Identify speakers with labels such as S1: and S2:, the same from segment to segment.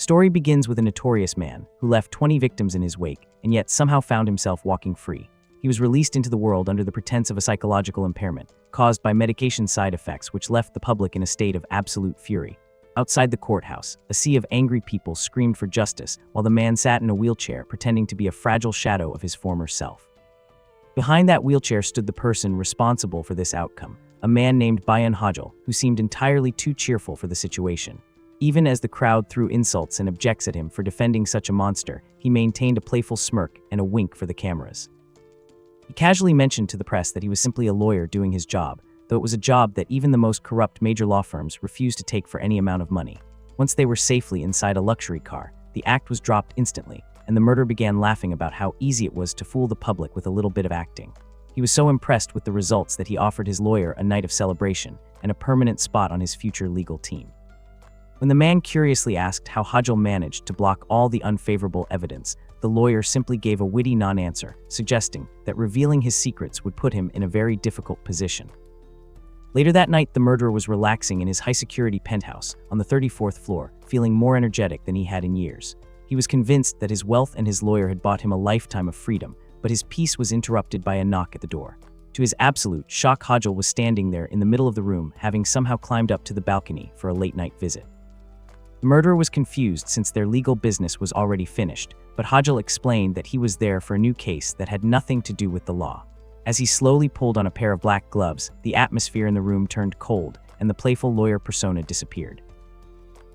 S1: Story begins with a notorious man who left 20 victims in his wake and yet somehow found himself walking free. He was released into the world under the pretense of a psychological impairment caused by medication side effects which left the public in a state of absolute fury. Outside the courthouse, a sea of angry people screamed for justice while the man sat in a wheelchair pretending to be a fragile shadow of his former self. Behind that wheelchair stood the person responsible for this outcome, a man named Bayan Hajal, who seemed entirely too cheerful for the situation. Even as the crowd threw insults and objects at him for defending such a monster, he maintained a playful smirk and a wink for the cameras. He casually mentioned to the press that he was simply a lawyer doing his job, though it was a job that even the most corrupt major law firms refused to take for any amount of money. Once they were safely inside a luxury car, the act was dropped instantly, and the murderer began laughing about how easy it was to fool the public with a little bit of acting. He was so impressed with the results that he offered his lawyer a night of celebration and a permanent spot on his future legal team. When the man curiously asked how Hajal managed to block all the unfavorable evidence, the lawyer simply gave a witty non-answer, suggesting that revealing his secrets would put him in a very difficult position. Later that night, the murderer was relaxing in his high-security penthouse on the 34th floor, feeling more energetic than he had in years. He was convinced that his wealth and his lawyer had bought him a lifetime of freedom, but his peace was interrupted by a knock at the door. To his absolute shock, Hajal was standing there in the middle of the room, having somehow climbed up to the balcony for a late-night visit. The murderer was confused since their legal business was already finished, but Hajal explained that he was there for a new case that had nothing to do with the law. As he slowly pulled on a pair of black gloves, the atmosphere in the room turned cold, and the playful lawyer persona disappeared.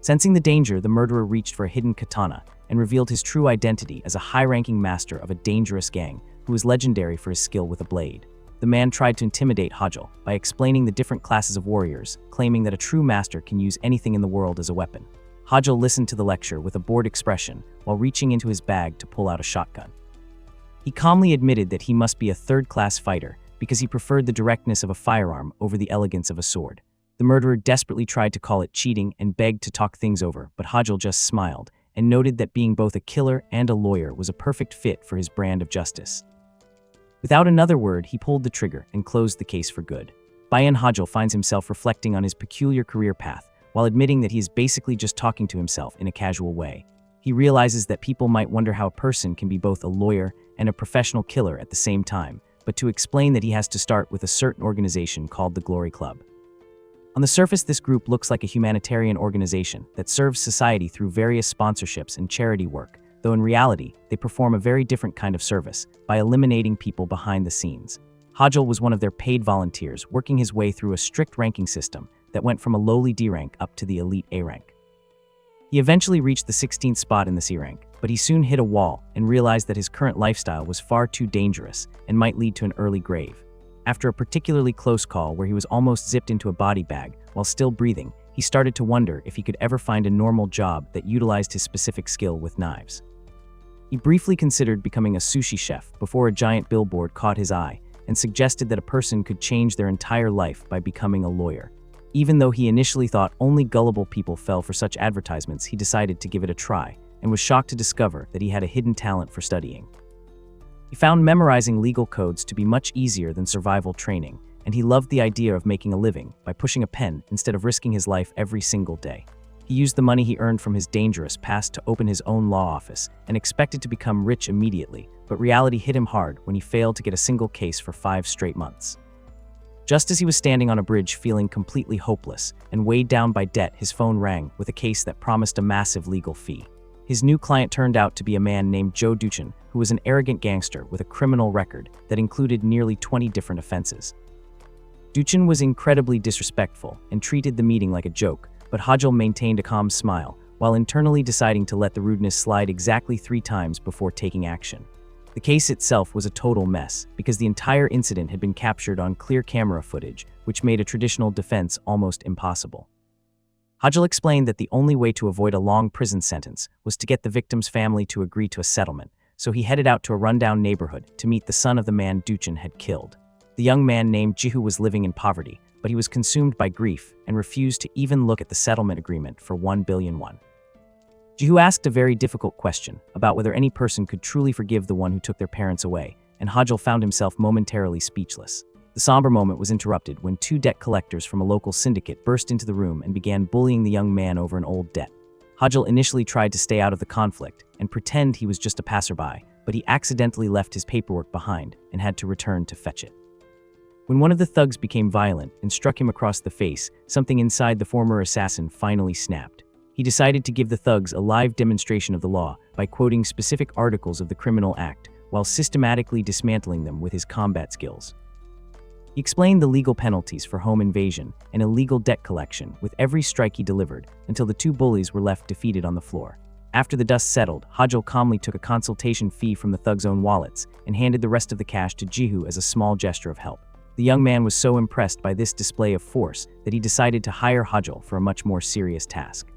S1: Sensing the danger, the murderer reached for a hidden katana and revealed his true identity as a high-ranking master of a dangerous gang who was legendary for his skill with a blade. The man tried to intimidate Hajal by explaining the different classes of warriors, claiming that a true master can use anything in the world as a weapon. Hajal listened to the lecture with a bored expression while reaching into his bag to pull out a shotgun. He calmly admitted that he must be a third-class fighter because he preferred the directness of a firearm over the elegance of a sword. The murderer desperately tried to call it cheating and begged to talk things over, but Hajal just smiled and noted that being both a killer and a lawyer was a perfect fit for his brand of justice. Without another word, he pulled the trigger and closed the case for good. Bayan Hajal finds himself reflecting on his peculiar career path, while admitting that he is basically just talking to himself in a casual way. He realizes that people might wonder how a person can be both a lawyer and a professional killer at the same time, but to explain that he has to start with a certain organization called the Glory Club. On the surface, this group looks like a humanitarian organization that serves society through various sponsorships and charity work, though in reality, they perform a very different kind of service by eliminating people behind the scenes. Hajal was one of their paid volunteers, working his way through a strict ranking system that went from a lowly D rank up to the elite A rank. He eventually reached the 16th spot in the C rank, but he soon hit a wall and realized that his current lifestyle was far too dangerous and might lead to an early grave. After a particularly close call where he was almost zipped into a body bag while still breathing, he started to wonder if he could ever find a normal job that utilized his specific skill with knives. He briefly considered becoming a sushi chef before a giant billboard caught his eye and suggested that a person could change their entire life by becoming a lawyer. Even though he initially thought only gullible people fell for such advertisements, he decided to give it a try and was shocked to discover that he had a hidden talent for studying. He found memorizing legal codes to be much easier than survival training, and he loved the idea of making a living by pushing a pen instead of risking his life every single day. He used the money he earned from his dangerous past to open his own law office and expected to become rich immediately, but reality hit him hard when he failed to get a single case for 5 straight months. Just as he was standing on a bridge feeling completely hopeless and weighed down by debt, his phone rang with a case that promised a massive legal fee. His new client turned out to be a man named Joe Duchin, who was an arrogant gangster with a criminal record that included nearly 20 different offenses. Duchin was incredibly disrespectful and treated the meeting like a joke, but Hajal maintained a calm smile, while internally deciding to let the rudeness slide exactly 3 times before taking action. The case itself was a total mess, because the entire incident had been captured on clear camera footage, which made a traditional defense almost impossible. Hajal explained that the only way to avoid a long prison sentence was to get the victim's family to agree to a settlement, so he headed out to a rundown neighborhood to meet the son of the man Duchin had killed. The young man named Jihu was living in poverty, but he was consumed by grief and refused to even look at the settlement agreement for 1 billion won. Jihu asked a very difficult question about whether any person could truly forgive the one who took their parents away, and Hajal found himself momentarily speechless. The somber moment was interrupted when 2 debt collectors from a local syndicate burst into the room and began bullying the young man over an old debt. Hajul initially tried to stay out of the conflict and pretend he was just a passerby, but he accidentally left his paperwork behind and had to return to fetch it. When one of the thugs became violent and struck him across the face, something inside the former assassin finally snapped. He decided to give the thugs a live demonstration of the law by quoting specific articles of the criminal act while systematically dismantling them with his combat skills. He explained the legal penalties for home invasion and illegal debt collection with every strike he delivered until the two bullies were left defeated on the floor. After the dust settled, Hajul calmly took a consultation fee from the thugs' own wallets and handed the rest of the cash to Jihu as a small gesture of help. The young man was so impressed by this display of force that he decided to hire Hajul for a much more serious task.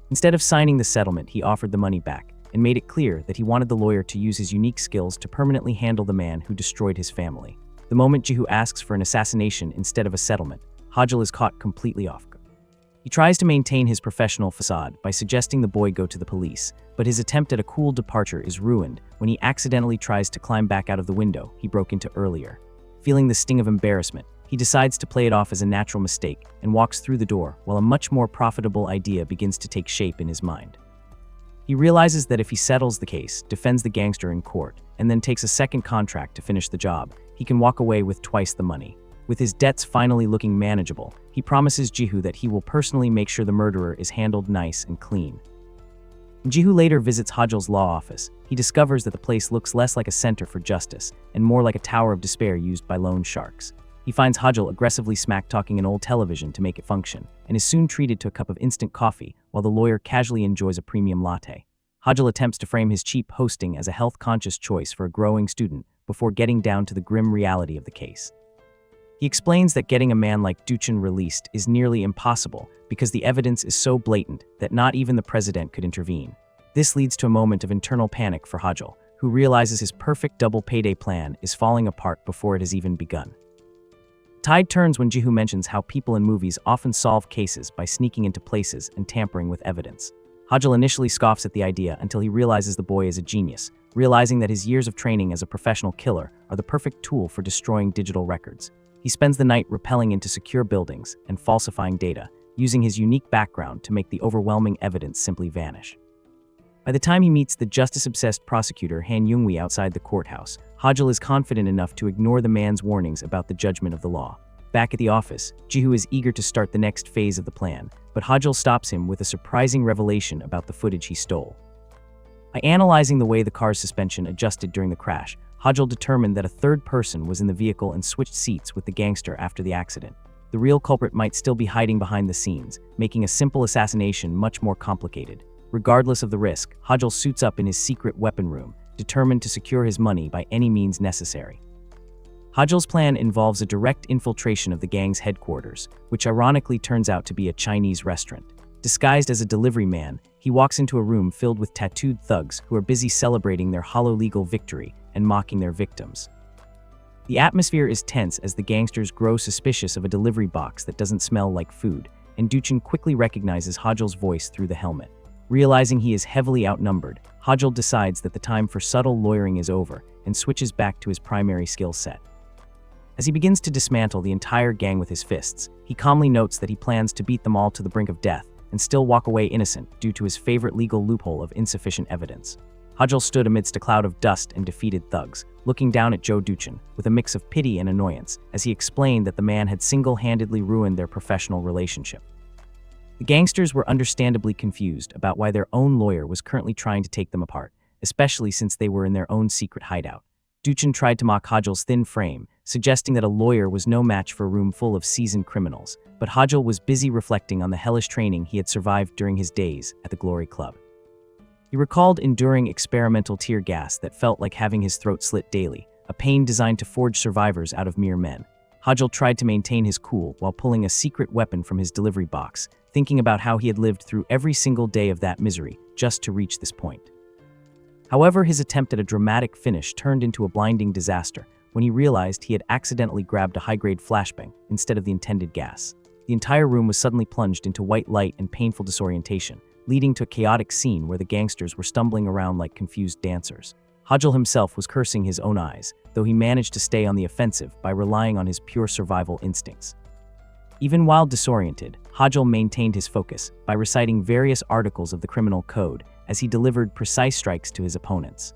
S1: Instead of signing the settlement, he offered the money back and made it clear that he wanted the lawyer to use his unique skills to permanently handle the man who destroyed his family. The moment Jihu asks for an assassination instead of a settlement, Hajul is caught completely off guard. He tries to maintain his professional facade by suggesting the boy go to the police, but his attempt at a cool departure is ruined when he accidentally tries to climb back out of the window he broke into earlier. Feeling the sting of embarrassment, he decides to play it off as a natural mistake and walks through the door while a much more profitable idea begins to take shape in his mind. He realizes that if he settles the case, defends the gangster in court, and then takes a second contract to finish the job, he can walk away with twice the money. With his debts finally looking manageable, he promises Jihu that he will personally make sure the murderer is handled nice and clean. When Jihu later visits Hajul's law office, he discovers that the place looks less like a center for justice and more like a tower of despair used by loan sharks. He finds Hajul aggressively smack-talking an old television to make it function, and is soon treated to a cup of instant coffee while the lawyer casually enjoys a premium latte. Hajul attempts to frame his cheap hosting as a health-conscious choice for a growing student before getting down to the grim reality of the case. He explains that getting a man like Duchin released is nearly impossible because the evidence is so blatant that not even the president could intervene. This leads to a moment of internal panic for Hajul, who realizes his perfect double payday plan is falling apart before it has even begun. Tide turns when Jihu mentions how people in movies often solve cases by sneaking into places and tampering with evidence. Hajul initially scoffs at the idea until he realizes the boy is a genius, realizing that his years of training as a professional killer are the perfect tool for destroying digital records. He spends the night rappelling into secure buildings and falsifying data, using his unique background to make the overwhelming evidence simply vanish. By the time he meets the justice-obsessed prosecutor Han Yungwi outside the courthouse, Hajul is confident enough to ignore the man's warnings about the judgment of the law. Back at the office, Jihu is eager to start the next phase of the plan, but Hajul stops him with a surprising revelation about the footage he stole. By analyzing the way the car's suspension adjusted during the crash, Hajul determined that a third person was in the vehicle and switched seats with the gangster after the accident. The real culprit might still be hiding behind the scenes, making a simple assassination much more complicated. Regardless of the risk, Hajul suits up in his secret weapon room, determined to secure his money by any means necessary. Hajul's plan involves a direct infiltration of the gang's headquarters, which ironically turns out to be a Chinese restaurant. Disguised as a delivery man, he walks into a room filled with tattooed thugs who are busy celebrating their hollow legal victory and mocking their victims. The atmosphere is tense as the gangsters grow suspicious of a delivery box that doesn't smell like food, and Duchin quickly recognizes Hajul's voice through the helmet. Realizing he is heavily outnumbered, Hajul decides that the time for subtle lawyering is over and switches back to his primary skill set. As he begins to dismantle the entire gang with his fists, he calmly notes that he plans to beat them all to the brink of death and still walk away innocent due to his favorite legal loophole of insufficient evidence. Hajul stood amidst a cloud of dust and defeated thugs, looking down at Joe Duchin with a mix of pity and annoyance as he explained that the man had single-handedly ruined their professional relationship. The gangsters were understandably confused about why their own lawyer was currently trying to take them apart, especially since they were in their own secret hideout. Duchin tried to mock Hajul's thin frame, suggesting that a lawyer was no match for a room full of seasoned criminals, but Hajul was busy reflecting on the hellish training he had survived during his days at the Glory Club. He recalled enduring experimental tear gas that felt like having his throat slit daily, a pain designed to forge survivors out of mere men. Hajul tried to maintain his cool while pulling a secret weapon from his delivery box, thinking about how he had lived through every single day of that misery just to reach this point. However, his attempt at a dramatic finish turned into a blinding disaster when he realized he had accidentally grabbed a high-grade flashbang instead of the intended gas. The entire room was suddenly plunged into white light and painful disorientation, leading to a chaotic scene where the gangsters were stumbling around like confused dancers. Hajul himself was cursing his own eyes, though he managed to stay on the offensive by relying on his pure survival instincts. Even while disoriented, Hajul maintained his focus by reciting various articles of the criminal code as he delivered precise strikes to his opponents.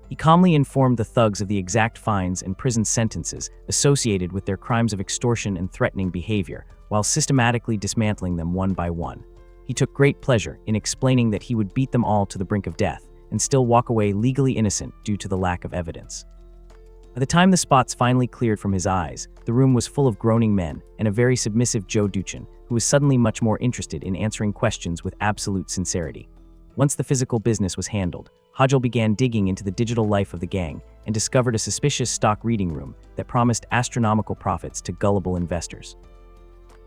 S1: He calmly informed the thugs of the exact fines and prison sentences associated with their crimes of extortion and threatening behavior, while systematically dismantling them one by one. He took great pleasure in explaining that he would beat them all to the brink of death and still walk away legally innocent due to the lack of evidence. By the time the spots finally cleared from his eyes, the room was full of groaning men and a very submissive Joe Duchin, who was suddenly much more interested in answering questions with absolute sincerity. Once the physical business was handled, Hajul began digging into the digital life of the gang and discovered a suspicious stock reading room that promised astronomical profits to gullible investors.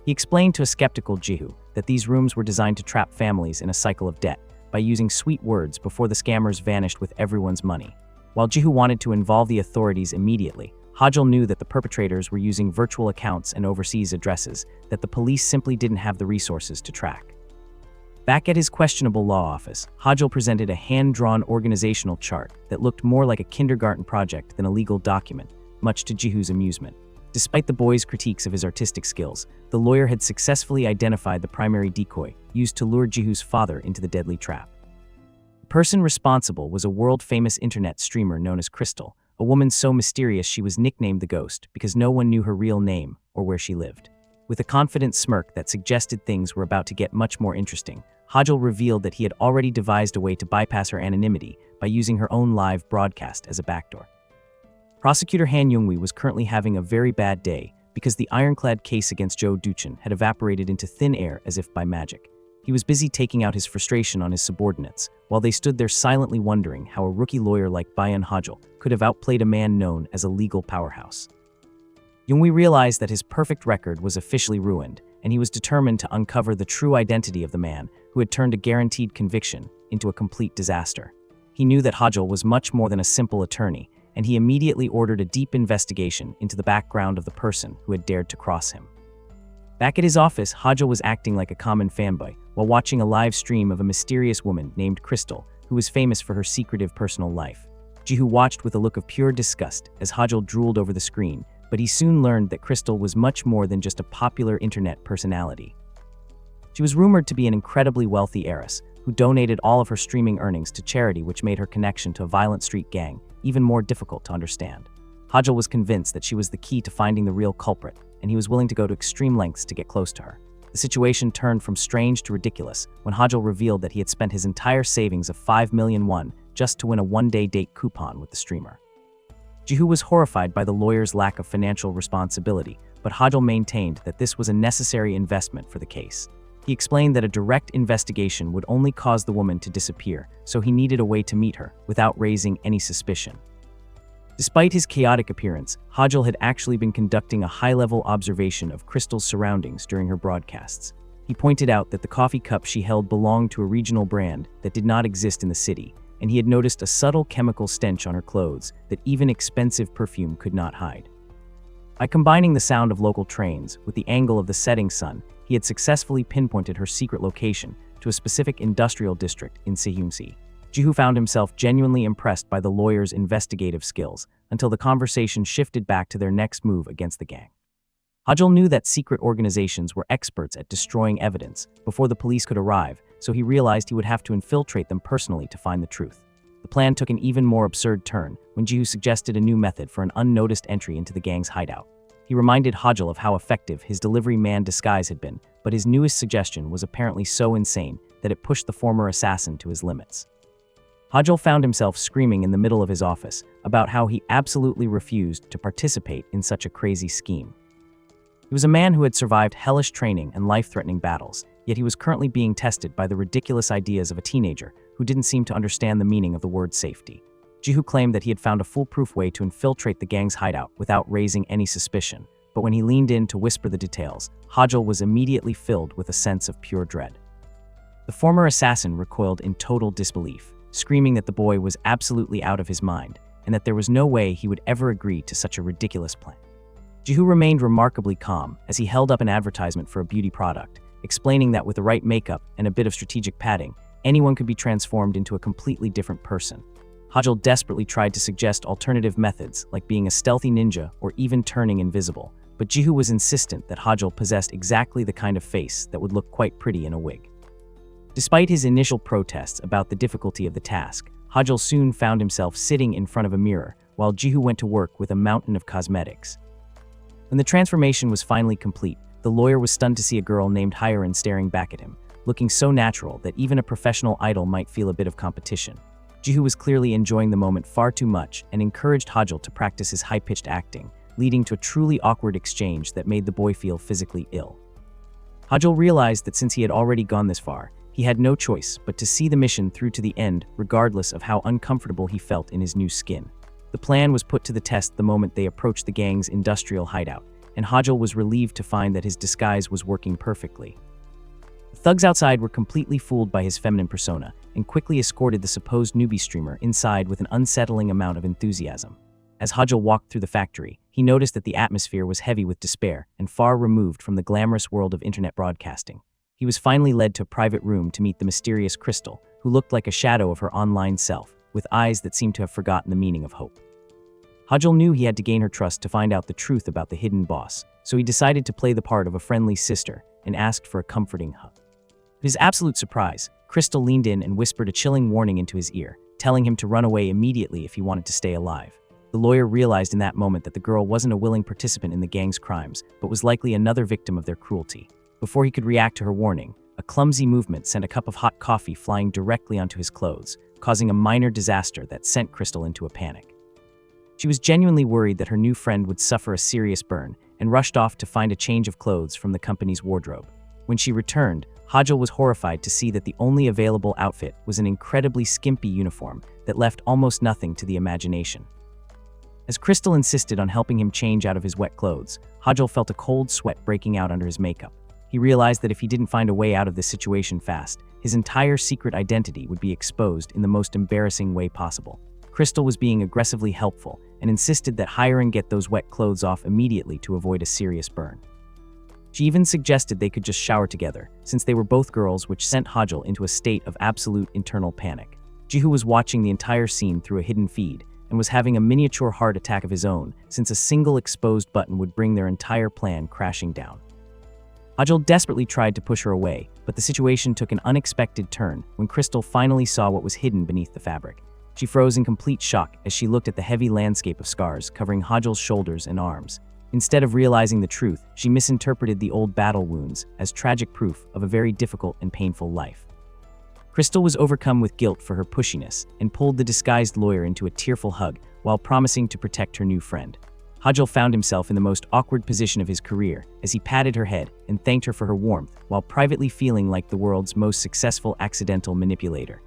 S1: He explained to a skeptical Jihu that these rooms were designed to trap families in a cycle of debt by using sweet words before the scammers vanished with everyone's money. While Jihu wanted to involve the authorities immediately, Hajul knew that the perpetrators were using virtual accounts and overseas addresses that the police simply didn't have the resources to track. Back at his questionable law office, Hajul presented a hand-drawn organizational chart that looked more like a kindergarten project than a legal document, much to Jihu's amusement. Despite the boy's critiques of his artistic skills, the lawyer had successfully identified the primary decoy used to lure Jihu's father into the deadly trap. The person responsible was a world-famous internet streamer known as Crystal, a woman so mysterious she was nicknamed the Ghost because no one knew her real name or where she lived. With a confident smirk that suggested things were about to get much more interesting, Hajul revealed that he had already devised a way to bypass her anonymity by using her own live broadcast as a backdoor. Prosecutor Han Yonghui was currently having a very bad day because the ironclad case against Joe Duchin had evaporated into thin air as if by magic. He was busy taking out his frustration on his subordinates, while they stood there silently wondering how a rookie lawyer like Bayan Hajul could have outplayed a man known as a legal powerhouse. Yonghui realized that his perfect record was officially ruined, and he was determined to uncover the true identity of the man who had turned a guaranteed conviction into a complete disaster. He knew that Hajul was much more than a simple attorney, and he immediately ordered a deep investigation into the background of the person who had dared to cross him. Back at his office, Hajul was acting like a common fanboy while watching a live stream of a mysterious woman named Crystal, who was famous for her secretive personal life. Jihu watched with a look of pure disgust as Hajul drooled over the screen, but he soon learned that Crystal was much more than just a popular internet personality. She was rumored to be an incredibly wealthy heiress who donated all of her streaming earnings to charity, which made her connection to a violent street gang even more difficult to understand. Hajul was convinced that she was the key to finding the real culprit, and he was willing to go to extreme lengths to get close to her. The situation turned from strange to ridiculous when Hajul revealed that he had spent his entire savings of 5 million won just to win a one-day date coupon with the streamer. Jihu was horrified by the lawyer's lack of financial responsibility, but Hajul maintained that this was a necessary investment for the case. He explained that a direct investigation would only cause the woman to disappear, so he needed a way to meet her without raising any suspicion. Despite his chaotic appearance, Hajul had actually been conducting a high-level observation of Crystal's surroundings during her broadcasts. He pointed out that the coffee cup she held belonged to a regional brand that did not exist in the city, and he had noticed a subtle chemical stench on her clothes that even expensive perfume could not hide. By combining the sound of local trains with the angle of the setting sun, he had successfully pinpointed her secret location to a specific industrial district in Sehyunsi. Jihu found himself genuinely impressed by the lawyer's investigative skills until the conversation shifted back to their next move against the gang. Hajul knew that secret organizations were experts at destroying evidence before the police could arrive, so he realized he would have to infiltrate them personally to find the truth. The plan took an even more absurd turn when Jihu suggested a new method for an unnoticed entry into the gang's hideout. He reminded Hajul of how effective his delivery man disguise had been, but his newest suggestion was apparently so insane that it pushed the former assassin to his limits. Hajul found himself screaming in the middle of his office about how he absolutely refused to participate in such a crazy scheme. He was a man who had survived hellish training and life-threatening battles, yet he was currently being tested by the ridiculous ideas of a teenager who didn't seem to understand the meaning of the word safety. Jihu claimed that he had found a foolproof way to infiltrate the gang's hideout without raising any suspicion, but when he leaned in to whisper the details, Hajul was immediately filled with a sense of pure dread. The former assassin recoiled in total disbelief, screaming that the boy was absolutely out of his mind and that there was no way he would ever agree to such a ridiculous plan. Jihu remained remarkably calm as he held up an advertisement for a beauty product, explaining that with the right makeup and a bit of strategic padding, anyone could be transformed into a completely different person. Hajul desperately tried to suggest alternative methods like being a stealthy ninja or even turning invisible, but Jihu was insistent that Hajul possessed exactly the kind of face that would look quite pretty in a wig. Despite his initial protests about the difficulty of the task, Hajul soon found himself sitting in front of a mirror while Jihu went to work with a mountain of cosmetics. When the transformation was finally complete, the lawyer was stunned to see a girl named Hyren staring back at him, looking so natural that even a professional idol might feel a bit of competition. Jihu was clearly enjoying the moment far too much and encouraged Hajul to practice his high-pitched acting, leading to a truly awkward exchange that made the boy feel physically ill. Hajul realized that since he had already gone this far, he had no choice but to see the mission through to the end, regardless of how uncomfortable he felt in his new skin. The plan was put to the test the moment they approached the gang's industrial hideout, and Hajul was relieved to find that his disguise was working perfectly. The thugs outside were completely fooled by his feminine persona and quickly escorted the supposed newbie streamer inside with an unsettling amount of enthusiasm. As Hajul walked through the factory, he noticed that the atmosphere was heavy with despair and far removed from the glamorous world of internet broadcasting. He was finally led to a private room to meet the mysterious Crystal, who looked like a shadow of her online self, with eyes that seemed to have forgotten the meaning of hope. Hajul knew he had to gain her trust to find out the truth about the hidden boss, so he decided to play the part of a friendly sister and asked for a comforting hug. To his absolute surprise, Crystal leaned in and whispered a chilling warning into his ear, telling him to run away immediately if he wanted to stay alive. The lawyer realized in that moment that the girl wasn't a willing participant in the gang's crimes, but was likely another victim of their cruelty. Before he could react to her warning, a clumsy movement sent a cup of hot coffee flying directly onto his clothes, causing a minor disaster that sent Crystal into a panic. She was genuinely worried that her new friend would suffer a serious burn and rushed off to find a change of clothes from the company's wardrobe. When she returned, Hajul was horrified to see that the only available outfit was an incredibly skimpy uniform that left almost nothing to the imagination. As Crystal insisted on helping him change out of his wet clothes, Hajul felt a cold sweat breaking out under his makeup. He realized that if he didn't find a way out of this situation fast, his entire secret identity would be exposed in the most embarrassing way possible. Crystal was being aggressively helpful and insisted that Hyren get those wet clothes off immediately to avoid a serious burn. She even suggested they could just shower together, since they were both girls, which sent Hajul into a state of absolute internal panic. Jihu was watching the entire scene through a hidden feed and was having a miniature heart attack of his own, since a single exposed button would bring their entire plan crashing down. Hajul desperately tried to push her away, but the situation took an unexpected turn when Crystal finally saw what was hidden beneath the fabric. She froze in complete shock as she looked at the heavy landscape of scars covering Hajul's shoulders and arms. Instead of realizing the truth, she misinterpreted the old battle wounds as tragic proof of a very difficult and painful life. Crystal was overcome with guilt for her pushiness and pulled the disguised lawyer into a tearful hug while promising to protect her new friend. Hajul found himself in the most awkward position of his career as he patted her head and thanked her for her warmth while privately feeling like the world's most successful accidental manipulator.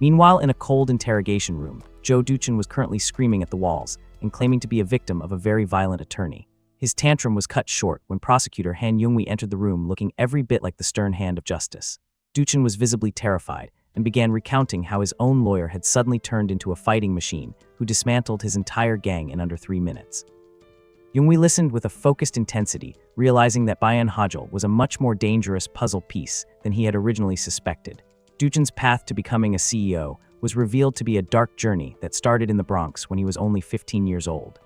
S1: Meanwhile, in a cold interrogation room, Joe Duchin was currently screaming at the walls and claiming to be a victim of a very violent attorney. His tantrum was cut short when prosecutor Han Yungwi entered the room looking every bit like the stern hand of justice. Duchin was visibly terrified and began recounting how his own lawyer had suddenly turned into a fighting machine who dismantled his entire gang in under 3 minutes. Yungwi listened with a focused intensity, realizing that Bayan Hajul was a much more dangerous puzzle piece than he had originally suspected. Duchin's path to becoming a CEO was revealed to be a dark journey that started in the Bronx when he was only 15 years old.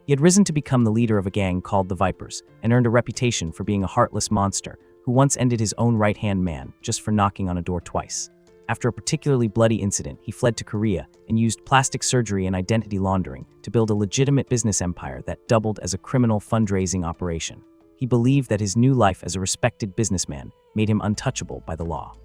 S1: He had risen to become the leader of a gang called the Vipers and earned a reputation for being a heartless monster who once ended his own right-hand man just for knocking on a door twice. After a particularly bloody incident, he fled to Korea and used plastic surgery and identity laundering to build a legitimate business empire that doubled as a criminal fundraising operation. He believed that his new life as a respected businessman made him untouchable by the law.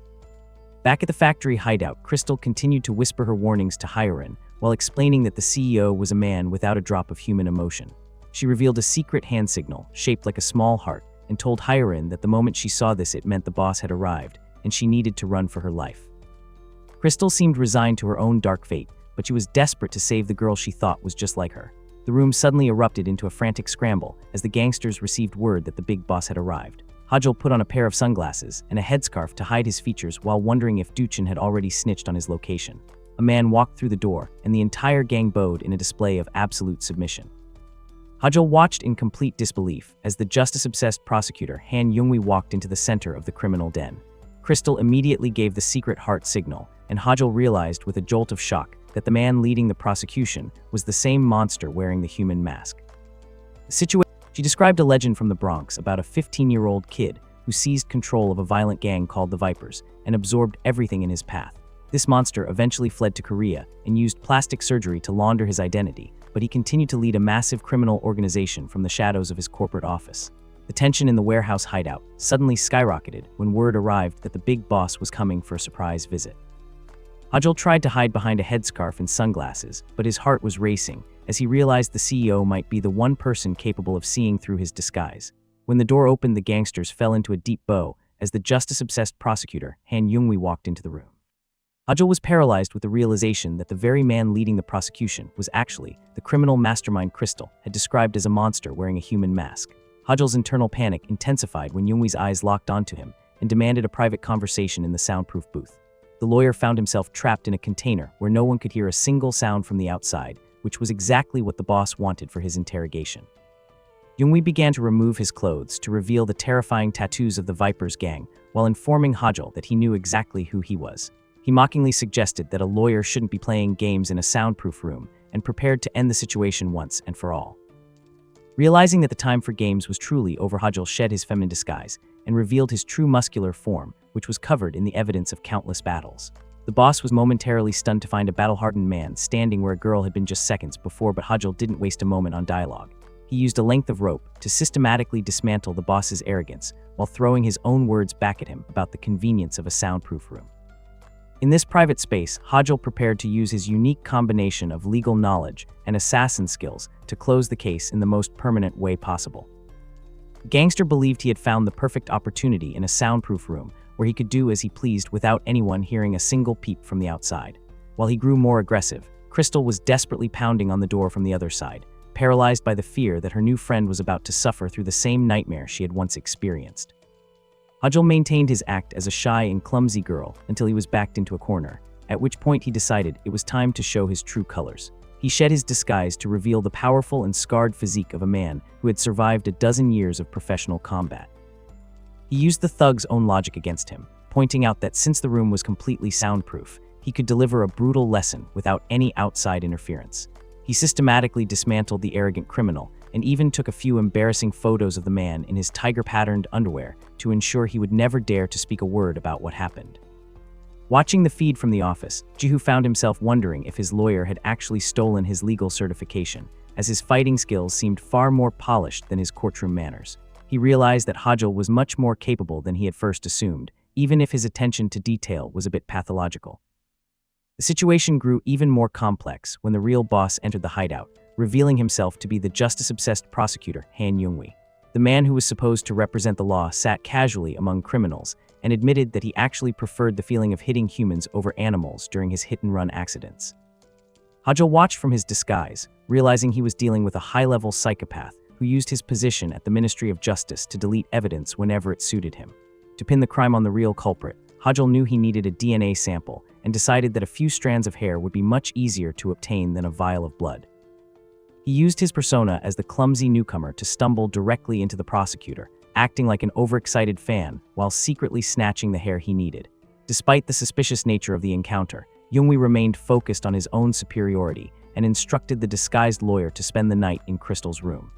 S1: Back at the factory hideout, Crystal continued to whisper her warnings to Hyren while explaining that the CEO was a man without a drop of human emotion. She revealed a secret hand signal shaped like a small heart and told Hyren that the moment she saw this it meant the boss had arrived and she needed to run for her life. Crystal seemed resigned to her own dark fate, but she was desperate to save the girl she thought was just like her. The room suddenly erupted into a frantic scramble as the gangsters received word that the big boss had arrived. Hajul put on a pair of sunglasses and a headscarf to hide his features while wondering if Duchin had already snitched on his location. A man walked through the door, and the entire gang bowed in a display of absolute submission. Hajul watched in complete disbelief as the justice-obsessed prosecutor Han Yungwi walked into the center of the criminal den. Crystal immediately gave the secret heart signal, and Hajul realized with a jolt of shock that the man leading the prosecution was the same monster wearing the human mask. The situation She described a legend from the Bronx about a 15-year-old kid who seized control of a violent gang called the Vipers and absorbed everything in his path. This monster eventually fled to Korea and used plastic surgery to launder his identity, but he continued to lead a massive criminal organization from the shadows of his corporate office. The tension in the warehouse hideout suddenly skyrocketed when word arrived that the big boss was coming for a surprise visit. Hajol tried to hide behind a headscarf and sunglasses, but his heart was racing as he realized the CEO might be the one person capable of seeing through his disguise. When the door opened, the gangsters fell into a deep bow as the justice-obsessed prosecutor, Han Youngwi, walked into the room. Hajol was paralyzed with the realization that the very man leading the prosecution was actually the criminal mastermind Crystal had described as a monster wearing a human mask. Hajol's internal panic intensified when Youngwi's eyes locked onto him and demanded a private conversation in the soundproof booth. The lawyer found himself trapped in a container where no one could hear a single sound from the outside, which was exactly what the boss wanted for his interrogation. Youngwi began to remove his clothes to reveal the terrifying tattoos of the Vipers gang while informing Hajol that he knew exactly who he was. He mockingly suggested that a lawyer shouldn't be playing games in a soundproof room and prepared to end the situation once and for all. Realizing that the time for games was truly over, Hajol shed his feminine disguise and revealed his true muscular form, which was covered in the evidence of countless battles. The boss was momentarily stunned to find a battle-hardened man standing where a girl had been just seconds before, but Hajol didn't waste a moment on dialogue. He used a length of rope to systematically dismantle the boss's arrogance while throwing his own words back at him about the convenience of a soundproof room. In this private space, Hajol prepared to use his unique combination of legal knowledge and assassin skills to close the case in the most permanent way possible. The gangster believed he had found the perfect opportunity in a soundproof room where he could do as he pleased without anyone hearing a single peep from the outside. While he grew more aggressive, Crystal was desperately pounding on the door from the other side, paralyzed by the fear that her new friend was about to suffer through the same nightmare she had once experienced. Hajol maintained his act as a shy and clumsy girl until he was backed into a corner, at which point he decided it was time to show his true colors. He shed his disguise to reveal the powerful and scarred physique of a man who had survived a dozen years of professional combat. He used the thug's own logic against him, pointing out that since the room was completely soundproof, he could deliver a brutal lesson without any outside interference. He systematically dismantled the arrogant criminal and even took a few embarrassing photos of the man in his tiger-patterned underwear to ensure he would never dare to speak a word about what happened. Watching the feed from the office, Jihu found himself wondering if his lawyer had actually stolen his legal certification, as his fighting skills seemed far more polished than his courtroom manners. He realized that Hajol was much more capable than he had first assumed, even if his attention to detail was a bit pathological. The situation grew even more complex when the real boss entered the hideout, revealing himself to be the justice-obsessed prosecutor, Han Youngwi. The man who was supposed to represent the law sat casually among criminals and admitted that he actually preferred the feeling of hitting humans over animals during his hit-and-run accidents. Hajol watched from his disguise, realizing he was dealing with a high-level psychopath who used his position at the Ministry of Justice to delete evidence whenever it suited him. To pin the crime on the real culprit, Hajol knew he needed a DNA sample and decided that a few strands of hair would be much easier to obtain than a vial of blood. He used his persona as the clumsy newcomer to stumble directly into the prosecutor, acting like an overexcited fan while secretly snatching the hair he needed. Despite the suspicious nature of the encounter, Youngwi remained focused on his own superiority and instructed the disguised lawyer to spend the night in Crystal's room.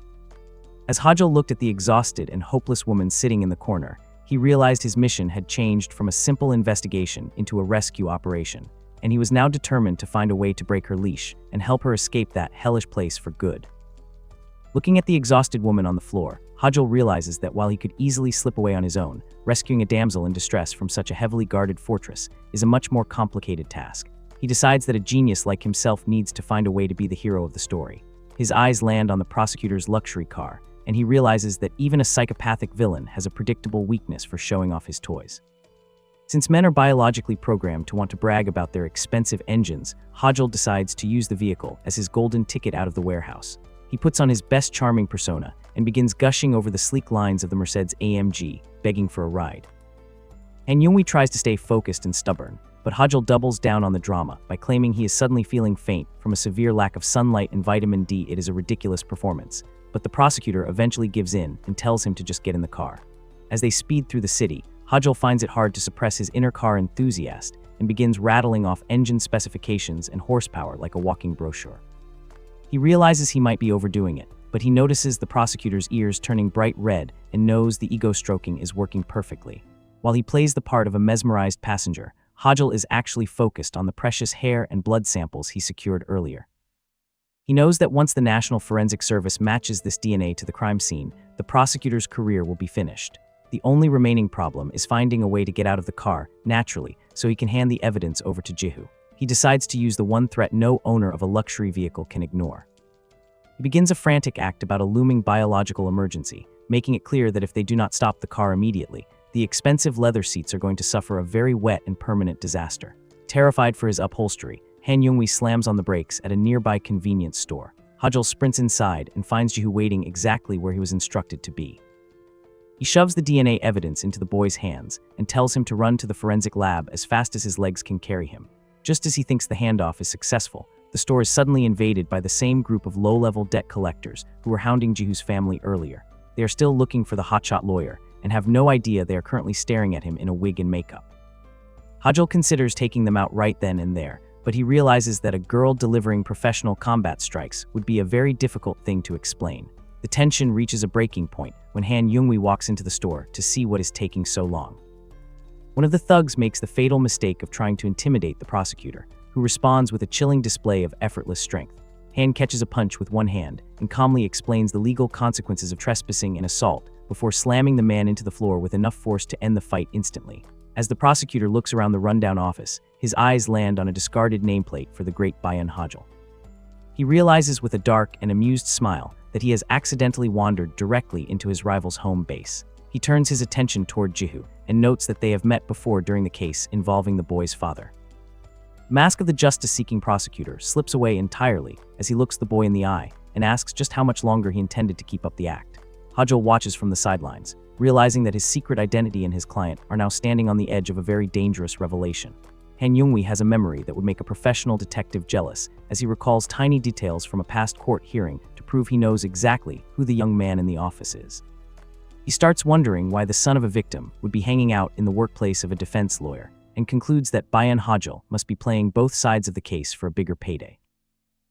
S1: As Hajol looked at the exhausted and hopeless woman sitting in the corner, he realized his mission had changed from a simple investigation into a rescue operation, and he was now determined to find a way to break her leash and help her escape that hellish place for good. Looking at the exhausted woman on the floor, Hajol realizes that while he could easily slip away on his own, rescuing a damsel in distress from such a heavily guarded fortress is a much more complicated task. He decides that a genius like himself needs to find a way to be the hero of the story. His eyes land on the prosecutor's luxury car, and he realizes that even a psychopathic villain has a predictable weakness for showing off his toys. Since men are biologically programmed to want to brag about their expensive engines, Hajol decides to use the vehicle as his golden ticket out of the warehouse. He puts on his best charming persona and begins gushing over the sleek lines of the Mercedes AMG, begging for a ride. And Youngwi tries to stay focused and stubborn, but Hajol doubles down on the drama by claiming he is suddenly feeling faint from a severe lack of sunlight and vitamin D. It is a ridiculous performance, but the prosecutor eventually gives in and tells him to just get in the car. As they speed through the city, Hajol finds it hard to suppress his inner car enthusiast and begins rattling off engine specifications and horsepower like a walking brochure. He realizes he might be overdoing it, but he notices the prosecutor's ears turning bright red and knows the ego stroking is working perfectly. While he plays the part of a mesmerized passenger, Hajil is actually focused on the precious hair and blood samples he secured earlier. He knows that once the National Forensic Service matches this DNA to the crime scene, the prosecutor's career will be finished. The only remaining problem is finding a way to get out of the car, naturally, so he can hand the evidence over to Jihu. He decides to use the one threat no owner of a luxury vehicle can ignore. He begins a frantic act about a looming biological emergency, making it clear that if they do not stop the car immediately, the expensive leather seats are going to suffer a very wet and permanent disaster. Terrified for his upholstery, Han Yungwi slams on the brakes at a nearby convenience store. Hajil sprints inside and finds Jihu waiting exactly where he was instructed to be. He shoves the DNA evidence into the boy's hands and tells him to run to the forensic lab as fast as his legs can carry him. Just as he thinks the handoff is successful, the store is suddenly invaded by the same group of low-level debt collectors who were hounding Jihu's family earlier. They are still looking for the hotshot lawyer and have no idea they are currently staring at him in a wig and makeup. Hajil considers taking them out right then and there, but he realizes that a girl delivering professional combat strikes would be a very difficult thing to explain. The tension reaches a breaking point when Han Yungwi walks into the store to see what is taking so long. One of the thugs makes the fatal mistake of trying to intimidate the prosecutor, who responds with a chilling display of effortless strength. Han catches a punch with one hand and calmly explains the legal consequences of trespassing and assault before slamming the man into the floor with enough force to end the fight instantly. As the prosecutor looks around the rundown office, his eyes land on a discarded nameplate for the great Bayan Hajil. He realizes with a dark and amused smile that he has accidentally wandered directly into his rival's home base. He turns his attention toward Jihu and notes that they have met before during the case involving the boy's father. The mask of the justice-seeking prosecutor slips away entirely as he looks the boy in the eye and asks just how much longer he intended to keep up the act. Hajil watches from the sidelines, realizing that his secret identity and his client are now standing on the edge of a very dangerous revelation. Han Yungwi has a memory that would make a professional detective jealous as he recalls tiny details from a past court hearing to prove he knows exactly who the young man in the office is. He starts wondering why the son of a victim would be hanging out in the workplace of a defense lawyer, and concludes that Bayan Hajil must be playing both sides of the case for a bigger payday.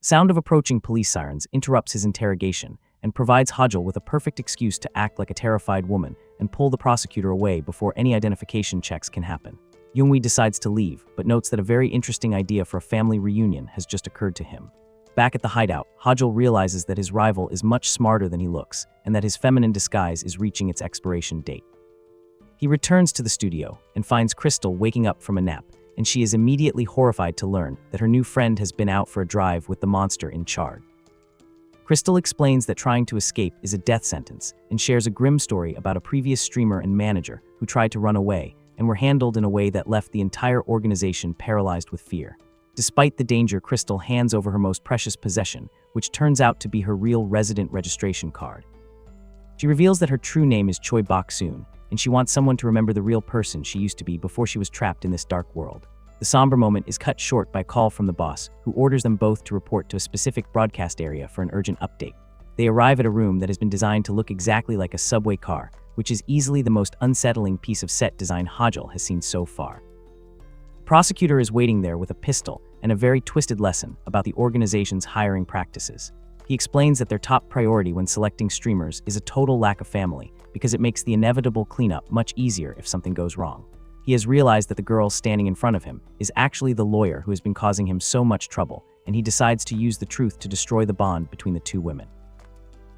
S1: The sound of approaching police sirens interrupts his interrogation and provides Hajil with a perfect excuse to act like a terrified woman and pull the prosecutor away before any identification checks can happen. Yungwi decides to leave, but notes that a very interesting idea for a family reunion has just occurred to him. Back at the hideout, Hajil realizes that his rival is much smarter than he looks, and that his feminine disguise is reaching its expiration date. He returns to the studio and finds Crystal waking up from a nap, and she is immediately horrified to learn that her new friend has been out for a drive with the monster in charge. Crystal explains that trying to escape is a death sentence and shares a grim story about a previous streamer and manager who tried to run away and were handled in a way that left the entire organization paralyzed with fear. Despite the danger, Crystal hands over her most precious possession, which turns out to be her real resident registration card. She reveals that her true name is Choi Bok-soon, and she wants someone to remember the real person she used to be before she was trapped in this dark world. The somber moment is cut short by a call from the boss, who orders them both to report to a specific broadcast area for an urgent update. They arrive at a room that has been designed to look exactly like a subway car, which is easily the most unsettling piece of set design Hajil has seen so far. The prosecutor is waiting there with a pistol and a very twisted lesson about the organization's hiring practices. He explains that their top priority when selecting streamers is a total lack of family, because it makes the inevitable cleanup much easier if something goes wrong. He has realized that the girl standing in front of him is actually the lawyer who has been causing him so much trouble, and he decides to use the truth to destroy the bond between the two women.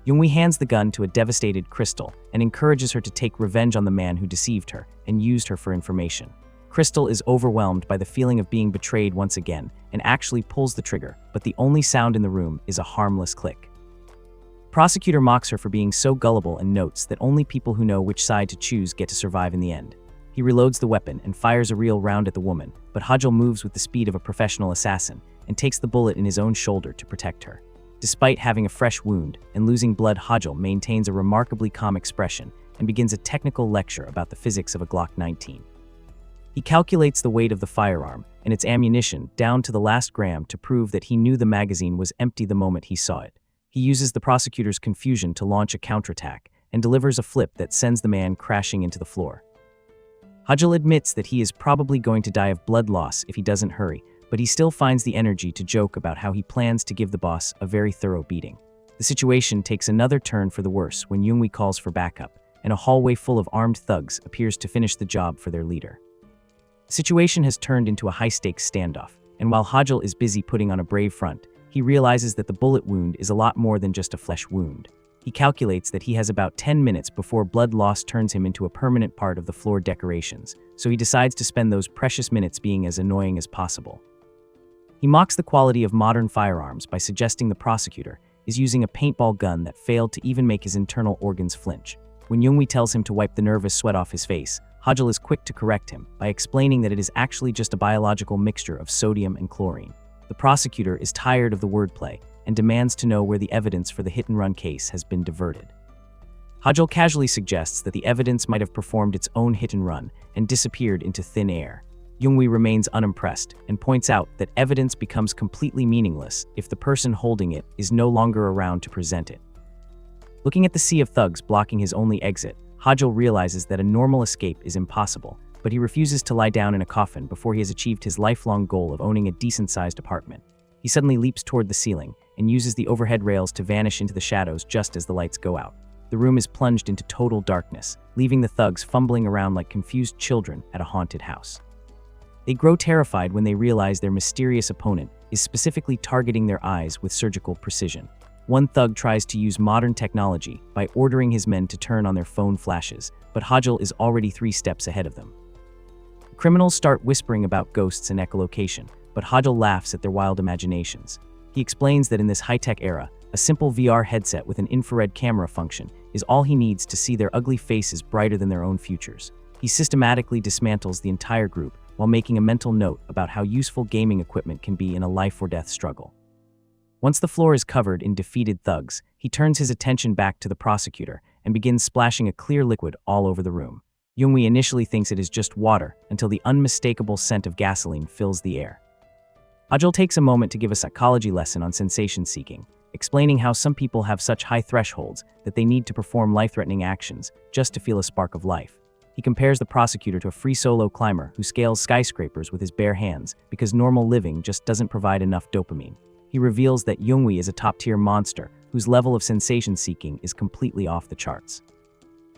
S1: Yungwi hands the gun to a devastated Crystal and encourages her to take revenge on the man who deceived her and used her for information. Crystal is overwhelmed by the feeling of being betrayed once again and actually pulls the trigger, but the only sound in the room is a harmless click. The prosecutor mocks her for being so gullible and notes that only people who know which side to choose get to survive in the end. He reloads the weapon and fires a real round at the woman, but Hajil moves with the speed of a professional assassin and takes the bullet in his own shoulder to protect her. Despite having a fresh wound and losing blood, Hajil maintains a remarkably calm expression and begins a technical lecture about the physics of a Glock 19. He calculates the weight of the firearm and its ammunition down to the last gram to prove that he knew the magazine was empty the moment he saw it. He uses the prosecutor's confusion to launch a counterattack and delivers a flip that sends the man crashing into the floor. Hajil admits that he is probably going to die of blood loss if he doesn't hurry, but he still finds the energy to joke about how he plans to give the boss a very thorough beating. The situation takes another turn for the worse when Youngwi calls for backup, and a hallway full of armed thugs appears to finish the job for their leader. The situation has turned into a high-stakes standoff, and while Hajil is busy putting on a brave front, he realizes that the bullet wound is a lot more than just a flesh wound. He calculates that he has about 10 minutes before blood loss turns him into a permanent part of the floor decorations, so he decides to spend those precious minutes being as annoying as possible. He mocks the quality of modern firearms by suggesting the prosecutor is using a paintball gun that failed to even make his internal organs flinch. When Youngwi tells him to wipe the nervous sweat off his face, Hajil is quick to correct him by explaining that it is actually just a biological mixture of sodium and chlorine. The prosecutor is tired of the wordplay and demands to know where the evidence for the hit-and-run case has been diverted. Hajil casually suggests that the evidence might have performed its own hit-and-run and disappeared into thin air. Youngwi remains unimpressed and points out that evidence becomes completely meaningless if the person holding it is no longer around to present it. Looking at the sea of thugs blocking his only exit, Hajil realizes that a normal escape is impossible, but he refuses to lie down in a coffin before he has achieved his lifelong goal of owning a decent-sized apartment. He suddenly leaps toward the ceiling and uses the overhead rails to vanish into the shadows just as the lights go out. The room is plunged into total darkness, leaving the thugs fumbling around like confused children at a haunted house. They grow terrified when they realize their mysterious opponent is specifically targeting their eyes with surgical precision. One thug tries to use modern technology by ordering his men to turn on their phone flashes, but Hajil is already 3 steps ahead of them. Criminals start whispering about ghosts and echolocation, but Hajil laughs at their wild imaginations. He explains that in this high-tech era, a simple VR headset with an infrared camera function is all he needs to see their ugly faces brighter than their own futures. He systematically dismantles the entire group while making a mental note about how useful gaming equipment can be in a life-or-death struggle. Once the floor is covered in defeated thugs, he turns his attention back to the prosecutor and begins splashing a clear liquid all over the room. Youngwi initially thinks it is just water until the unmistakable scent of gasoline fills the air. Hajil takes a moment to give a psychology lesson on sensation seeking, explaining how some people have such high thresholds that they need to perform life-threatening actions just to feel a spark of life. He compares the prosecutor to a free solo climber who scales skyscrapers with his bare hands because normal living just doesn't provide enough dopamine. He reveals that Youngwi is a top-tier monster whose level of sensation-seeking is completely off the charts.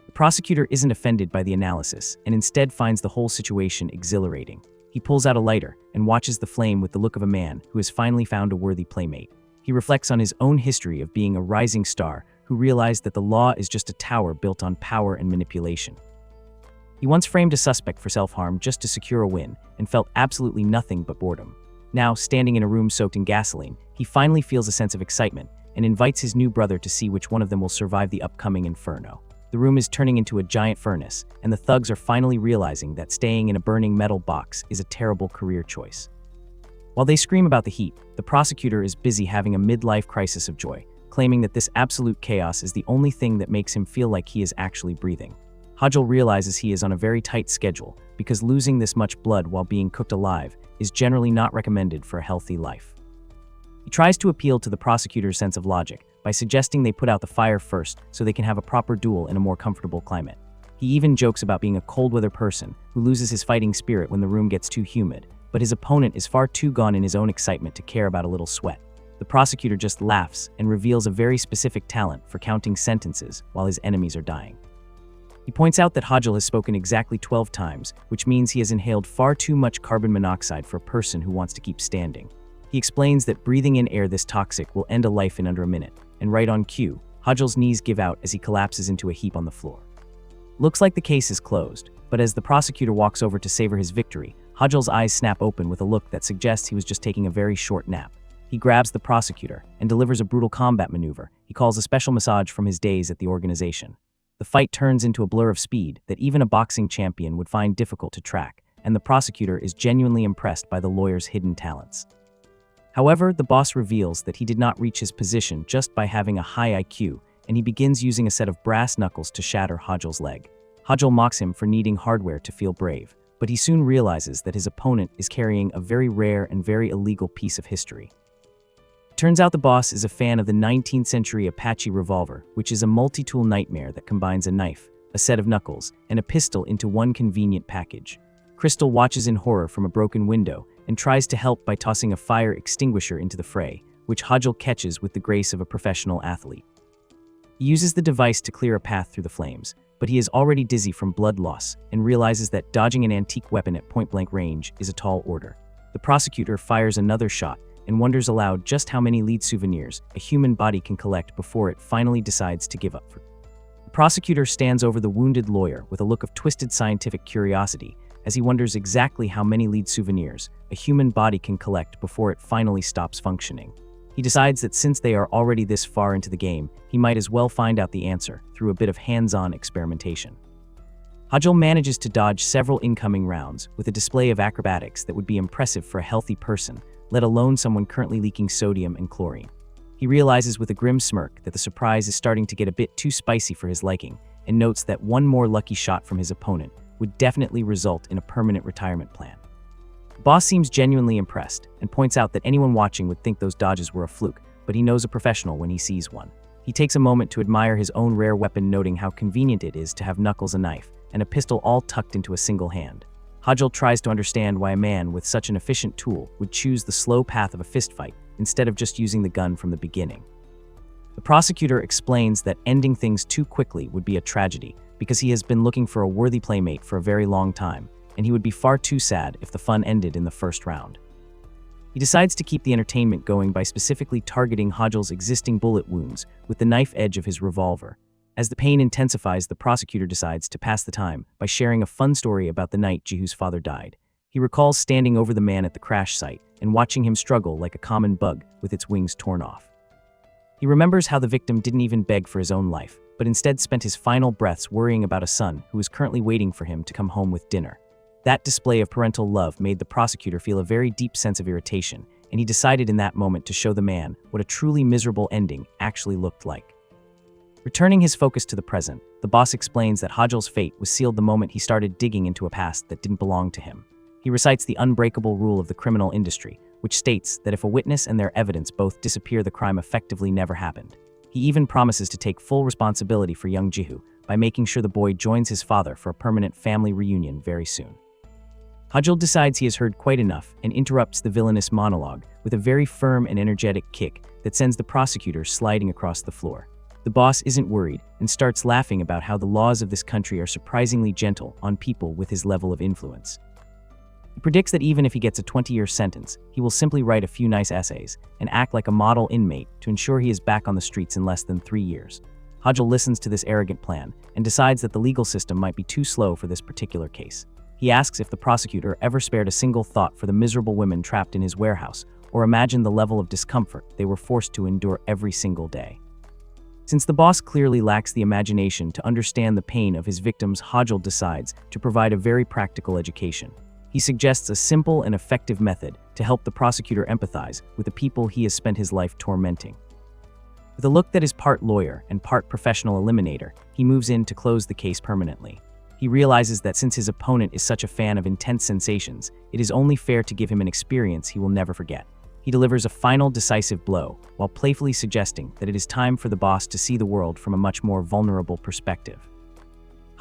S1: The prosecutor isn't offended by the analysis and instead finds the whole situation exhilarating. He pulls out a lighter and watches the flame with the look of a man who has finally found a worthy playmate. He reflects on his own history of being a rising star who realized that the law is just a tower built on power and manipulation. He once framed a suspect for self-harm just to secure a win and felt absolutely nothing but boredom. Now, standing in a room soaked in gasoline, he finally feels a sense of excitement and invites his new brother to see which one of them will survive the upcoming inferno. The room is turning into a giant furnace, and the thugs are finally realizing that staying in a burning metal box is a terrible career choice. While they scream about the heat, the prosecutor is busy having a midlife crisis of joy, claiming that this absolute chaos is the only thing that makes him feel like he is actually breathing. Hajil realizes he is on a very tight schedule because losing this much blood while being cooked alive is generally not recommended for a healthy life. He tries to appeal to the prosecutor's sense of logic by suggesting they put out the fire first so they can have a proper duel in a more comfortable climate. He even jokes about being a cold-weather person who loses his fighting spirit when the room gets too humid, but his opponent is far too gone in his own excitement to care about a little sweat. The prosecutor just laughs and reveals a very specific talent for counting sentences while his enemies are dying. He points out that Hajil has spoken exactly 12 times, which means he has inhaled far too much carbon monoxide for a person who wants to keep standing. He explains that breathing in air this toxic will end a life in under a minute, and right on cue, Hajil's knees give out as he collapses into a heap on the floor. Looks like the case is closed, but as the prosecutor walks over to savor his victory, Hajil's eyes snap open with a look that suggests he was just taking a very short nap. He grabs the prosecutor and delivers a brutal combat maneuver he calls a special massage from his days at the organization. The fight turns into a blur of speed that even a boxing champion would find difficult to track, and the prosecutor is genuinely impressed by the lawyer's hidden talents. However, the boss reveals that he did not reach his position just by having a high IQ, and he begins using a set of brass knuckles to shatter Hajil's leg. Hajil mocks him for needing hardware to feel brave, but he soon realizes that his opponent is carrying a very rare and very illegal piece of history. Turns out the boss is a fan of the 19th century Apache revolver, which is a multi-tool nightmare that combines a knife, a set of knuckles, and a pistol into one convenient package. Crystal watches in horror from a broken window and tries to help by tossing a fire extinguisher into the fray, which Hajul catches with the grace of a professional athlete. He uses the device to clear a path through the flames, but he is already dizzy from blood loss and realizes that dodging an antique weapon at point-blank range is a tall order. The prosecutor fires another shot and wonders aloud just how many lead souvenirs a human body can collect before it finally decides to give up. The prosecutor stands over the wounded lawyer with a look of twisted scientific curiosity as he wonders exactly how many lead souvenirs a human body can collect before it finally stops functioning. He decides that since they are already this far into the game, he might as well find out the answer through a bit of hands-on experimentation. Hajul manages to dodge several incoming rounds with a display of acrobatics that would be impressive for a healthy person, let alone someone currently leaking sodium and chlorine. He realizes with a grim smirk that the surprise is starting to get a bit too spicy for his liking, and notes that one more lucky shot from his opponent would definitely result in a permanent retirement plan. The boss seems genuinely impressed and points out that anyone watching would think those dodges were a fluke, but he knows a professional when he sees one. He takes a moment to admire his own rare weapon, noting how convenient it is to have knuckles, a knife, and a pistol all tucked into a single hand. Hajul tries to understand why a man with such an efficient tool would choose the slow path of a fistfight instead of just using the gun from the beginning. The prosecutor explains that ending things too quickly would be a tragedy because he has been looking for a worthy playmate for a very long time, and he would be far too sad if the fun ended in the first round. He decides to keep the entertainment going by specifically targeting Hajul's existing bullet wounds with the knife edge of his revolver. As the pain intensifies, the prosecutor decides to pass the time by sharing a fun story about the night Jihu's father died. He recalls standing over the man at the crash site and watching him struggle like a common bug with its wings torn off. He remembers how the victim didn't even beg for his own life, but instead spent his final breaths worrying about a son who was currently waiting for him to come home with dinner. That display of parental love made the prosecutor feel a very deep sense of irritation, and he decided in that moment to show the man what a truly miserable ending actually looked like. Returning his focus to the present, the boss explains that Hajul's fate was sealed the moment he started digging into a past that didn't belong to him. He recites the unbreakable rule of the criminal industry, which states that if a witness and their evidence both disappear, the crime effectively never happened. He even promises to take full responsibility for young Jihu by making sure the boy joins his father for a permanent family reunion very soon. Hajul decides he has heard quite enough and interrupts the villainous monologue with a very firm and energetic kick that sends the prosecutor sliding across the floor. The boss isn't worried and starts laughing about how the laws of this country are surprisingly gentle on people with his level of influence. He predicts that even if he gets a 20-year sentence, he will simply write a few nice essays and act like a model inmate to ensure he is back on the streets in less than 3 years. Hajul listens to this arrogant plan and decides that the legal system might be too slow for this particular case. He asks if the prosecutor ever spared a single thought for the miserable women trapped in his warehouse, or imagined the level of discomfort they were forced to endure every single day. Since the boss clearly lacks the imagination to understand the pain of his victims, Hajul decides to provide a very practical education. He suggests a simple and effective method to help the prosecutor empathize with the people he has spent his life tormenting. With a look that is part lawyer and part professional eliminator, he moves in to close the case permanently. He realizes that since his opponent is such a fan of intense sensations, it is only fair to give him an experience he will never forget. He delivers a final decisive blow, while playfully suggesting that it is time for the boss to see the world from a much more vulnerable perspective.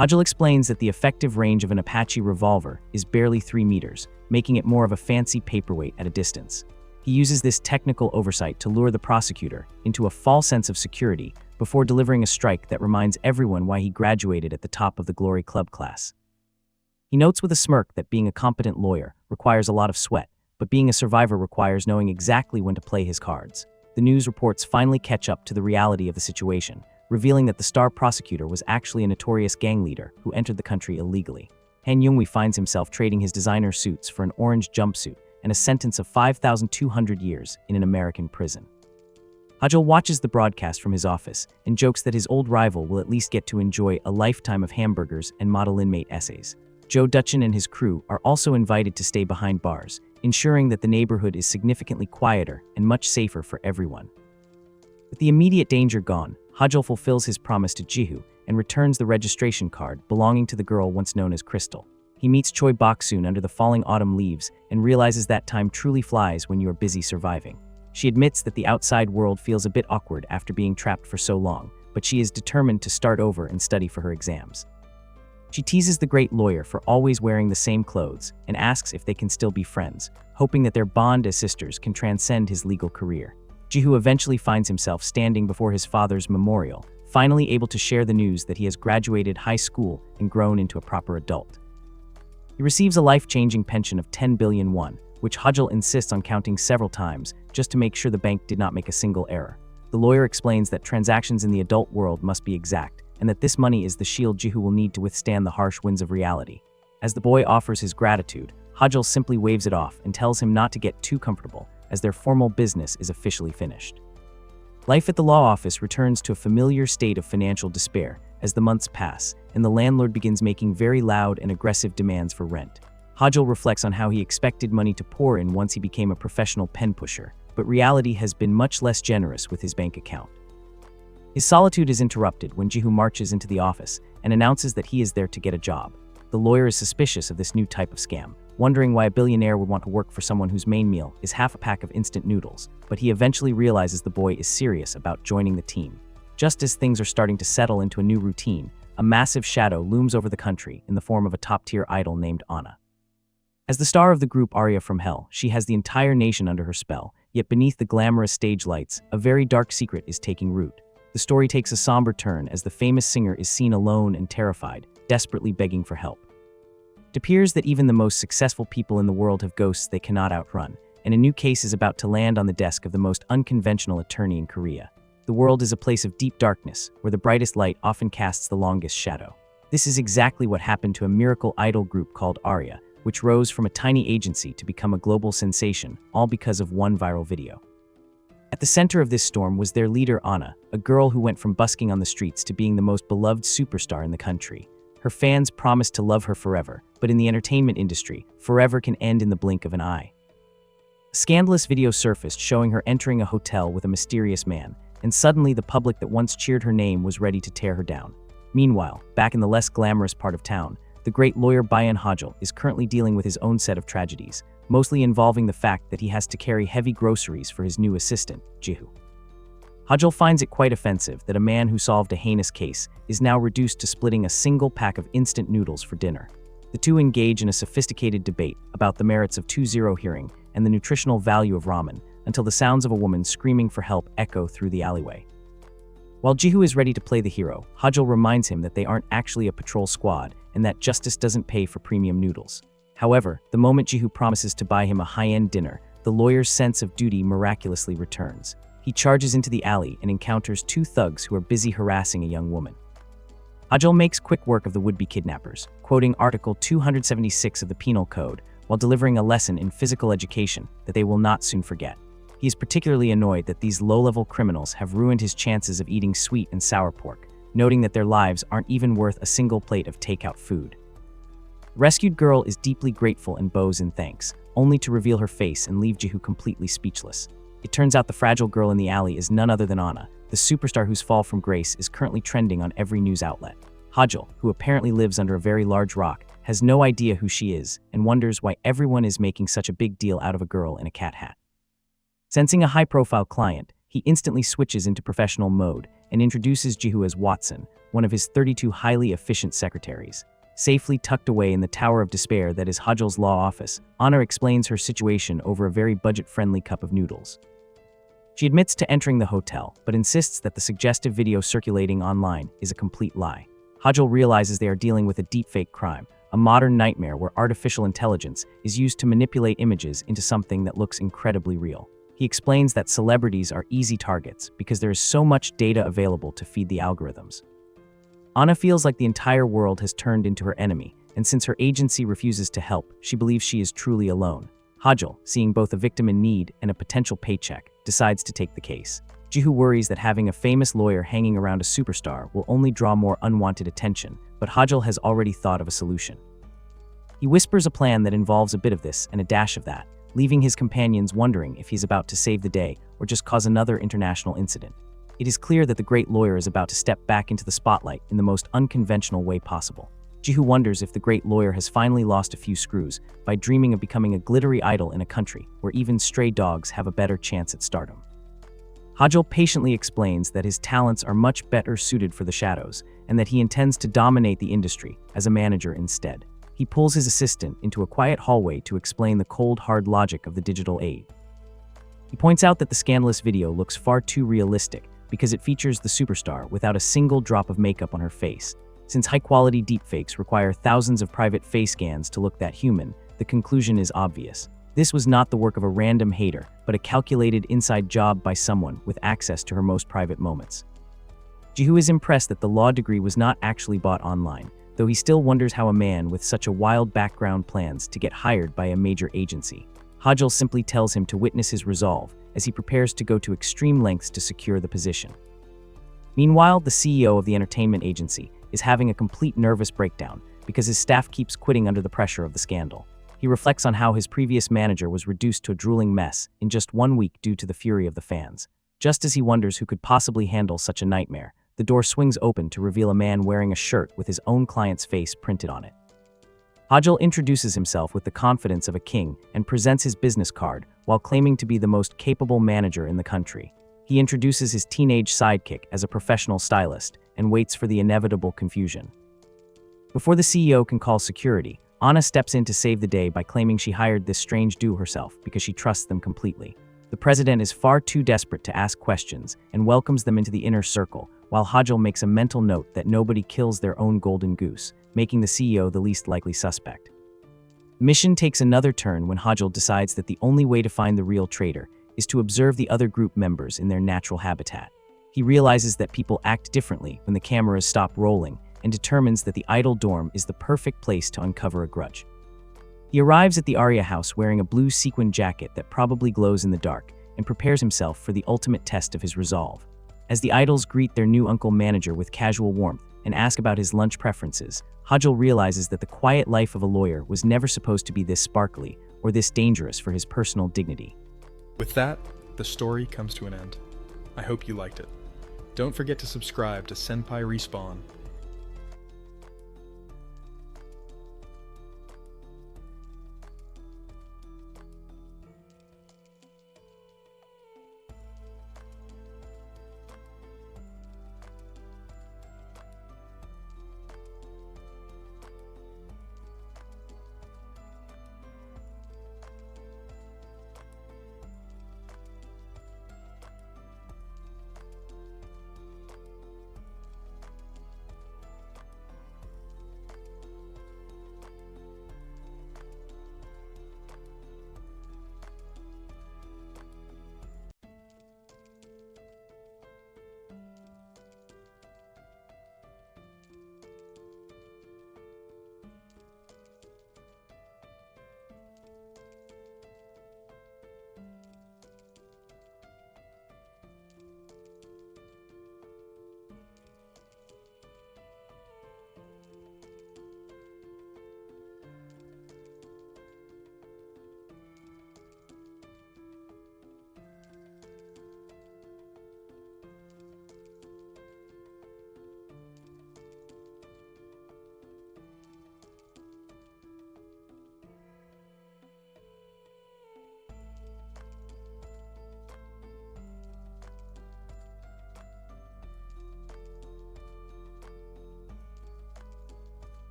S1: Hajul explains that the effective range of an Apache revolver is barely 3 meters, making it more of a fancy paperweight at a distance. He uses this technical oversight to lure the prosecutor into a false sense of security before delivering a strike that reminds everyone why he graduated at the top of the Glory Club class. He notes with a smirk that being a competent lawyer requires a lot of sweat, but being a survivor requires knowing exactly when to play his cards. The news reports finally catch up to the reality of the situation, revealing that the star prosecutor was actually a notorious gang leader who entered the country illegally. Han Yungwi finds himself trading his designer suits for an orange jumpsuit and a sentence of 5,200 years in an American prison. Hajul watches the broadcast from his office and jokes that his old rival will at least get to enjoy a lifetime of hamburgers and model inmate essays. Joe Dutchin and his crew are also invited to stay behind bars, ensuring that the neighborhood is significantly quieter and much safer for everyone. With the immediate danger gone, Hajul fulfills his promise to Jihu and returns the registration card belonging to the girl once known as Crystal. He meets Choi Bok-soon under the falling autumn leaves and realizes that time truly flies when you are busy surviving. She admits that the outside world feels a bit awkward after being trapped for so long, but she is determined to start over and study for her exams. She teases the great lawyer for always wearing the same clothes and asks if they can still be friends, hoping that their bond as sisters can transcend his legal career. Jihu eventually finds himself standing before his father's memorial, finally able to share the news that he has graduated high school and grown into a proper adult. He receives a life-changing pension of 10 billion won, which Hajul insists on counting several times just to make sure the bank did not make a single error. The lawyer explains that transactions in the adult world must be exact, and that this money is the shield Jihu will need to withstand the harsh winds of reality. As the boy offers his gratitude, Hajul simply waves it off and tells him not to get too comfortable, as their formal business is officially finished. Life at the law office returns to a familiar state of financial despair as the months pass, and the landlord begins making very loud and aggressive demands for rent. Hajul reflects on how he expected money to pour in once he became a professional pen pusher, but reality has been much less generous with his bank account. His solitude is interrupted when Jihu marches into the office and announces that he is there to get a job. The lawyer is suspicious of this new type of scam, wondering why a billionaire would want to work for someone whose main meal is half a pack of instant noodles, but he eventually realizes the boy is serious about joining the team. Just as things are starting to settle into a new routine, a massive shadow looms over the country in the form of a top-tier idol named Anna. As the star of the group Arya from Hell, she has the entire nation under her spell, yet beneath the glamorous stage lights, a very dark secret is taking root. The story takes a somber turn as the famous singer is seen alone and terrified, desperately begging for help. It appears that even the most successful people in the world have ghosts they cannot outrun, and a new case is about to land on the desk of the most unconventional attorney in Korea. The world is a place of deep darkness, where the brightest light often casts the longest shadow. This is exactly what happened to a miracle idol group called Arya, which rose from a tiny agency to become a global sensation, all because of one viral video. At the center of this storm was their leader Anna, a girl who went from busking on the streets to being the most beloved superstar in the country. Her fans promised to love her forever, but in the entertainment industry, forever can end in the blink of an eye. A scandalous video surfaced showing her entering a hotel with a mysterious man, and suddenly the public that once cheered her name was ready to tear her down. Meanwhile, back in the less glamorous part of town, the great lawyer Bayan Hajul is currently dealing with his own set of tragedies, mostly involving the fact that he has to carry heavy groceries for his new assistant, Jihu. Hajul finds it quite offensive that a man who solved a heinous case is now reduced to splitting a single pack of instant noodles for dinner. The two engage in a sophisticated debate about the merits of 2-0 hearing and the nutritional value of ramen, until the sounds of a woman screaming for help echo through the alleyway. While Jihu is ready to play the hero, Hajul reminds him that they aren't actually a patrol squad and that justice doesn't pay for premium noodles. However, the moment Jihu promises to buy him a high-end dinner, the lawyer's sense of duty miraculously returns. He charges into the alley and encounters two thugs who are busy harassing a young woman. Hajul makes quick work of the would-be kidnappers, quoting Article 276 of the Penal Code while delivering a lesson in physical education that they will not soon forget. He is particularly annoyed that these low-level criminals have ruined his chances of eating sweet and sour pork, noting that their lives aren't even worth a single plate of takeout food. The rescued girl is deeply grateful and bows in thanks, only to reveal her face and leave Jihu completely speechless. It turns out the fragile girl in the alley is none other than Anna, the superstar whose fall from grace is currently trending on every news outlet. Hajul, who apparently lives under a very large rock, has no idea who she is and wonders why everyone is making such a big deal out of a girl in a cat hat. Sensing a high-profile client, he instantly switches into professional mode and introduces Jihu as Watson, one of his 32 highly efficient secretaries. Safely tucked away in the Tower of Despair that is Hajul's law office, Anna explains her situation over a very budget-friendly cup of noodles. She admits to entering the hotel, but insists that the suggestive video circulating online is a complete lie. Hajul realizes they are dealing with a deepfake crime, a modern nightmare where artificial intelligence is used to manipulate images into something that looks incredibly real. He explains that celebrities are easy targets because there is so much data available to feed the algorithms. Anna feels like the entire world has turned into her enemy, and since her agency refuses to help, she believes she is truly alone. Hajul, seeing both a victim in need and a potential paycheck, decides to take the case. Jihu worries that having a famous lawyer hanging around a superstar will only draw more unwanted attention, but Hajul has already thought of a solution. He whispers a plan that involves a bit of this and a dash of that, leaving his companions wondering if he's about to save the day or just cause another international incident. It is clear that the great lawyer is about to step back into the spotlight in the most unconventional way possible. Jihu wonders if the great lawyer has finally lost a few screws by dreaming of becoming a glittery idol in a country where even stray dogs have a better chance at stardom. Hajul patiently explains that his talents are much better suited for the shadows and that he intends to dominate the industry as a manager instead. He pulls his assistant into a quiet hallway to explain the cold, hard logic of the digital age. He points out that the scandalous video looks far too realistic because it features the superstar without a single drop of makeup on her face. Since high-quality deepfakes require thousands of private face scans to look that human, the conclusion is obvious. This was not the work of a random hater, but a calculated inside job by someone with access to her most private moments. Jihu is impressed that the law degree was not actually bought online, though he still wonders how a man with such a wild background plans to get hired by a major agency. Hajil simply tells him to witness his resolve as he prepares to go to extreme lengths to secure the position. Meanwhile, the CEO of the entertainment agency is having a complete nervous breakdown because his staff keeps quitting under the pressure of the scandal. He reflects on how his previous manager was reduced to a drooling mess in just 1 week due to the fury of the fans. Just as he wonders who could possibly handle such a nightmare, the door swings open to reveal a man wearing a shirt with his own client's face printed on it. Hajil introduces himself with the confidence of a king and presents his business card while claiming to be the most capable manager in the country. He introduces his teenage sidekick as a professional stylist and waits for the inevitable confusion. Before the CEO can call security, Anna steps in to save the day by claiming she hired this strange dude herself because she trusts them completely. The president is far too desperate to ask questions and welcomes them into the inner circle, while Hajil makes a mental note that nobody kills their own golden goose, making the CEO the least likely suspect. The mission takes another turn when Hajil decides that the only way to find the real traitor is to observe the other group members in their natural habitat. He realizes that people act differently when the cameras stop rolling and determines that the idol dorm is the perfect place to uncover a grudge. He arrives at the Arya house wearing a blue sequin jacket that probably glows in the dark and prepares himself for the ultimate test of his resolve. As the idols greet their new uncle manager with casual warmth and ask about his lunch preferences, Hajil realizes that the quiet life of a lawyer was never supposed to be this sparkly or this dangerous for his personal dignity.
S2: With that, the story comes to an end. I hope you liked it. Don't forget to subscribe to Senpai Respawn